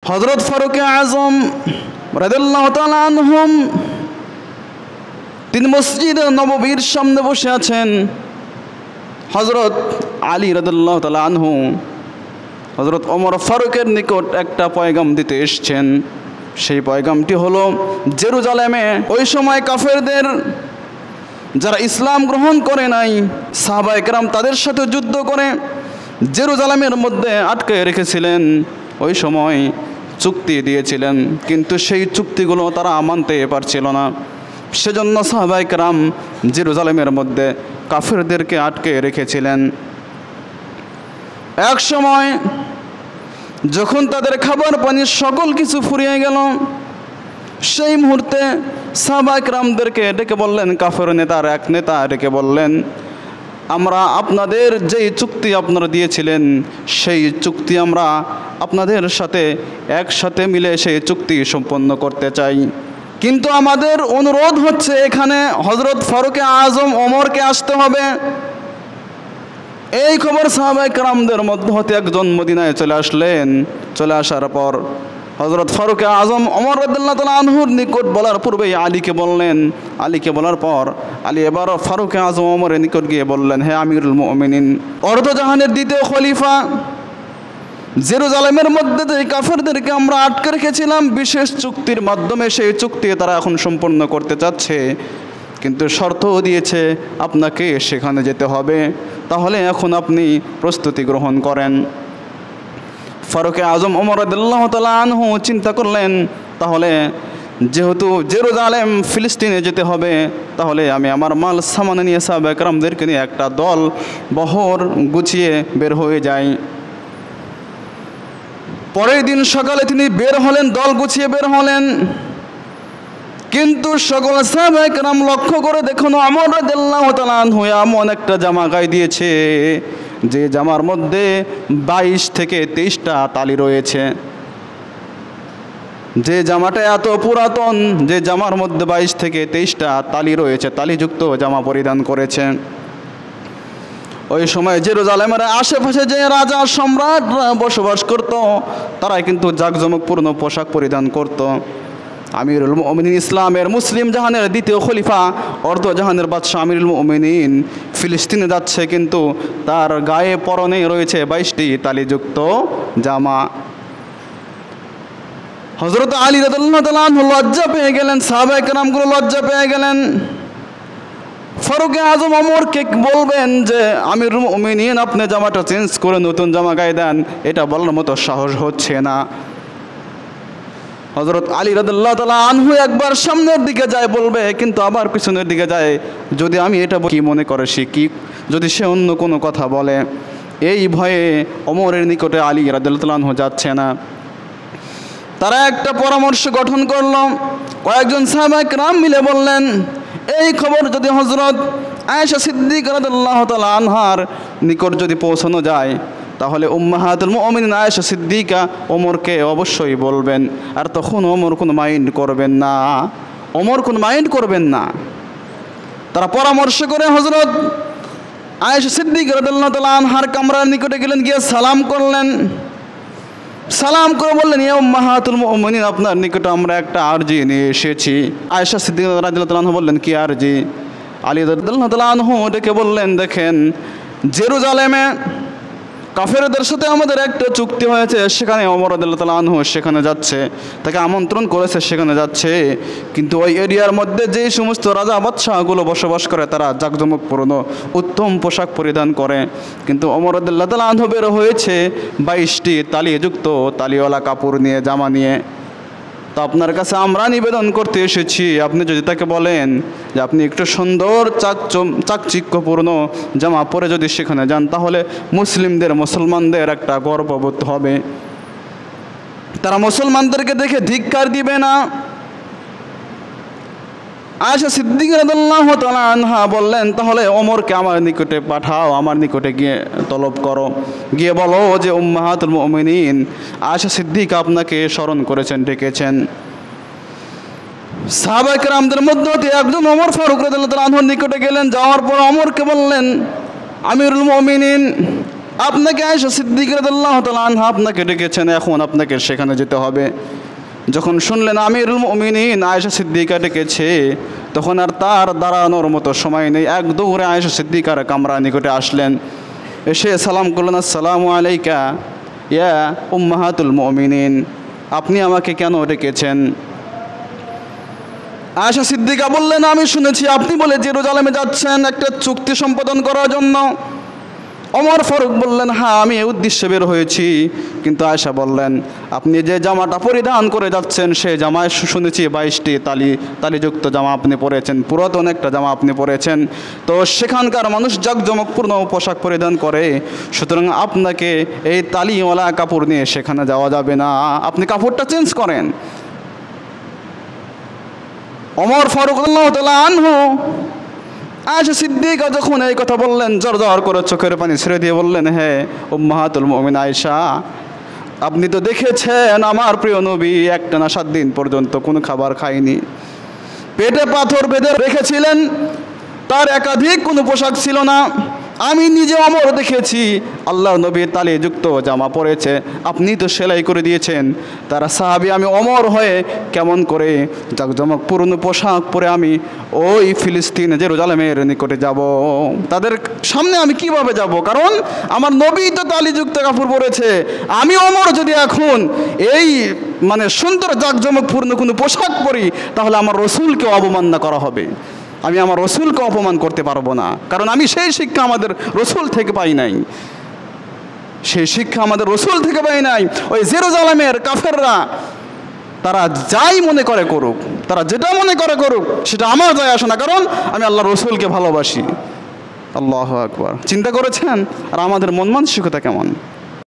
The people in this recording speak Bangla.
হযরত ফারুক আযম রাদিয়াল্লাহু তাআলা আনহুম তিনি মসজিদে নববীর সামনে বসে আছেন। হযরত আলী রাদিয়াল্লাহু তাআলা আনহু হযরত ওমর ফারুকের নিকট একটা পয়গাম দিতে এসেছেন। সেই পয়গামটি হলো জেরুজালেমে ওই সময় কাফেরদের যারা ইসলাম গ্রহণ করে নাই সাহাবায়ে কেরাম তাদের সাথে যুদ্ধ করে জেরুজালেমের মধ্যে আটকে রেখেছিলেন। ওই সময় চুক্তি দিয়েছিলেন, কিন্তু সেই চুক্তিগুলো তারা মানতে পারছিল না। সেজন্য সাহাবায়ে কেরাম জেরুজালেমের মধ্যে কাফেরদেরকে আটকে রেখেছিলেন। এক সময় যখন তাদের খাবার পানি সকল কিছু ফুরিয়ে গেল, সেই মুহূর্তে সাহাবায়ে কেরামদেরকে ডেকে বললেন, কাফের নেতার এক নেতা ডেকে বললেন, আমরা আপনাদের যেই চুক্তি আপনারা দিয়েছিলেন সেই চুক্তি আমরা আপনাদের সাথে একসাথে মিলে সেই চুক্তি সম্পন্ন করতে চাই, কিন্তু আমাদের অনুরোধ হচ্ছে এখানে হযরত ফারুক আযম ওমরকে আসতে হবে। এই খবর সাহাবায়ে কেরামদের মধ্যে হতে একজন মদিনায় চলে আসলেন। চলে আসার পর হযরত ফারুক আযম ওমর রাদিয়াল্লাহু তাআলা আনহুর নিকট বলার পূর্বেই আলীকে বললেন। আলীকে বলার পর আলী এবার ফারুক আযম ওমরের নিকট গিয়ে বললেন, হে আমিরুল মুমিনিন, অর্ধজাহানের দ্বিতীয় খলিফা, জেরুজালেমের মধ্যে যে কাফেরদেরকে আমরা আটকে রেখেছিলাম বিশেষ চুক্তির মাধ্যমে, সেই চুক্তি তারা এখন সম্পন্ন করতে চাচ্ছে, কিন্তু শর্তও দিয়েছে আপনাকে সেখানে যেতে হবে। তাহলে এখন আপনি প্রস্তুতি গ্রহণ করেন। ফারুক আযম ওমর রাদিয়াল্লাহু তাআলা আনহু চিন্তা করলেন, তাহলে যেহেতু জেরুজালেম ফিলিস্তিনে যেতে হবে, তাহলে আমি আমার মাল সামান নিয়ে সাহাবায়ে কেরামদেরকে নিয়ে একটা দল বহর গুছিয়ে বের হয়ে যাই। পরের দিন সকালে তিনি বের হলেন, দল গুছিয়ে বের হলেন, কিন্তু সকল সাহাবায়ে কেরাম লক্ষ্য করে দেখুন ওমর রাদিয়াল্লাহু তাআলা আনহু এমন একটা জামা গায়ে দিয়েছে যে জামার মধ্যে 22 থেকে 23টা তালি রয়েছে। যে জামাটা এত পুরাতন, যে জামার মধ্যে 22 থেকে 23টা তালি রয়েছে, তালিযুক্ত জামা পরিধান করেছে। ওই সময় জেরুজালেমের আশেপাশে যে রাজা সম্রাটরা বসবাস করত তারা কিন্তু জাঁকজমকপূর্ণ পোশাক পরিধান করত। আমিরুল মুমিনিন ইসলামের মুসলিম জাহানের দ্বিতীয় খলিফা অর্ধজাহানের বাদশাহ আমিরুল মুমিনিন ফিলিস্তিনে যাচ্ছে, কিন্তু তার গায়ে পরনে রয়েছে 22টি তালিযুক্ত জামা। হযরত আলী রাদিয়াল্লাহু তাআলা আনহু লজ্জা পেয়ে গেলেন, সাহাবায়ে কেরামগুলো লজ্জা পেয়ে গেলেন। ফারুক আযম ওমরকে বলবেন যে আমিরুল মুমিনিন আপনি জামাটা চেঞ্জ করে নতুন জামা গায়ে দেন, এটা বলার মতো সাহস হচ্ছে না। হযরত আলী রাদিয়াল্লাহু তাআলা আনহু একবার সামনের দিকে যায় বলবে, কিন্তু আবার পিছনের দিকে যায়, যদি আমি এটা কি মনে করে সে কি, যদি সে অন্য কোনো কথা বলে। এই ভয়ে ওমরের নিকটে আলী রাদিয়াল্লাহু তাআলা আনহু যাচ্ছে না। তারা একটা পরামর্শ গঠন করল, কয়েকজন সাহাবায়ে কেরাম মিলে বললেন, এই খবর যদি হযরত আয়েশা সিদ্দিকা রাদিয়াল্লাহু তাআলা আনহার নিকট যদি পৌঁছানো যায়, তাহলে উম্মাহাতুল মুমিনিন আয়েশা সিদ্দিকা ওমরকে অবশ্যই বলবেন, আর তখন ওমর কোনো মাইন্ড করবেন না, ওমর কোনো মাইন্ড করবেন না। তারা পরামর্শ করে হযরত আয়েশা সিদ্দিকা রাদিয়াল্লাহু তাআলা আনহার কামরার নিকটে গেলেন, গিয়ে সালাম করলেন। সালাম করে বললেন, ইয়া উম্মাহাতুল মুমিনিন আপনার নিকটে আমরা একটা আরজি নিয়ে এসেছি। আয়েশা সিদ্দিকা রাদিয়াল্লাহু তাআলা আনহা বললেন, কি আরজি? আলী রাদিয়াল্লাহু তাআলা আনহু ডেকে বললেন, দেখেন জেরুজালেমে কাফেরদের সাথে আমাদের একটা চুক্তি হয়েছে, সেখানে ওমর রাদিয়াল্লাহু তাআলা আনহু সেখানে যাচ্ছে, তাকে আমন্ত্রণ করেছে, সেখানে যাচ্ছে, কিন্তু ওই এরিয়ার মধ্যে যে সমস্ত রাজা বাদশাহগুলো বসবাস করে তারা জাঁকজমকপূর্ণ উত্তম পোশাক পরিধান করে, কিন্তু ওমর রাদিয়াল্লাহু তাআলা আনহু বের হয়েছে 22টি তালিযুক্ত তালিওয়ালা কাপড় নিয়ে, জামা নিয়ে। তো আপনার কাছে আমরা নিবেদন করতে এসেছি, আপনি যদি তাকে বলেন যে আপনি একটু সুন্দর চাকচিক্যপূর্ণ জামা পরে যদি সেখানে যান, তাহলে মুসলমানদের একটা গর্ববোধ হবে, তারা মুসলমানদেরকে দেখে ধিক্কার দিবে না। আয়েশা সিদ্দিকা রাদিয়াল্লাহু তাআলা আনহা বললেন, তাহলে ওমরকে আমার নিকটে পাঠাও, আমার নিকটে গিয়ে তলব করো, গিয়ে বলো যে উম্মাহাতুল মুমিনিন আয়েশা সিদ্দিকা আপনাকে স্মরণ করেছেন, ডেকেছেন। সাহাবায়ে কেরামদের মধ্যে একজন ওমর ফারুক রাদিয়াল্লাহু তাআলা আনহুর নিকটে গেলেন, যাওয়ার পর ওমরকে বললেন, আমিরুল মুমিনিন আপনাকে আয়েশা সিদ্দিকা রাদিয়াল্লাহু তাআলা আনহা আপনাকে ডেকেছেন, এখন আপনাকে সেখানে যেতে হবে। যখন শুনলেন আমিরুল মুমিনিন আয়েশা সিদ্দিকা ডেকেছে, তখন আর তার দাঁড়ানোর মতো সময় নেই। এক দৌড়ে আয়েশা সিদ্দিকার কামরার নিকটে আসলেন, এসে সালাম করলেন, আসসালামু আলাইকা ইয়া উম্মাহাতুল মুমিনিন, আপনি আমাকে কেন ডেকেছেন? আয়েশা সিদ্দিকা বললেন, আমি শুনেছি আপনি বলে জেরুজালেমে যাচ্ছেন একটা চুক্তি সম্পাদন করার জন্য। ওমর ফারুক বললেন, হ্যাঁ আমি এই উদ্দেশ্যে বের হয়েছি। কিন্তু আয়েশা বললেন, আপনি যে জামাটা পরিধান করে যাচ্ছেন সেই জামায় শুনেছি 22টি তালিযুক্ত জামা আপনি পরেছেন, পুরাতন একটা জামা আপনি পরেছেন। তো সেখানকার মানুষ জাঁকজমকপূর্ণ পোশাক পরিধান করে, সুতরাং আপনাকে এই তালিওয়ালা কাপড় নিয়ে সেখানে যাওয়া যাবে না, আপনি কাপড়টা চেঞ্জ করেন। ওমর ফারুক রাদিয়াল্লাহু তাআলা আনহু আয়েশা সিদ্দিকা যখন এই কথা বললেন, জড়জড় করে চোখের পানি ছেড়ে দিয়ে বললেন, হে উম্মাহাতুল মুমিনিন আয়েশা, আপনি তো দেখেছেন আমার প্রিয় নবী একটানা 7 দিন পর্যন্ত কোনো খাবার খায়নি, পেটে পাথর বেঁধে রেখেছিলেন, তার একাধিক কোনো পোশাক ছিল না। আমি নিজে ওমর দেখেছি আল্লাহর নবী তালিযুক্ত জামা পরেছে, আপনি তো সেলাই করে দিয়েছেন। তারা সাহাবী, আমি ওমর হয়ে কেমন করে জাঁকজমকপূর্ণ পোশাক পরে আমি ওই ফিলিস্তিন জেরুজালেমের নিকটে যাব? তাদের সামনে আমি কিভাবে যাব? কারণ আমার নবী তো তালিযুক্ত কাপড় পরেছে। আমি ওমর যদি এখন এই মানে সুন্দর জাঁকজমকপূর্ণ কোনো পোশাক পরি, তাহলে আমার রসুলকে অবমাননা করা হবে, আমি আমার রসুলকে অপমান করতে পারবো না। কারণ আমি সেই শিক্ষা আমাদের রসুল থেকে পাই নাই, সেই শিক্ষা আমাদের রসুল থেকে পাই নাই। ওই জেরুজালেমের কাফেররা তারা যাই মনে করে করুক, তারা যেটা মনে করে করুক, সেটা আমার যায় আসে না, কারণ আমি আল্লাহ রসুলকে ভালোবাসি। আল্লাহু আকবার। চিন্তা করেছেন আর আমাদের মন মানসিকতা কেমন?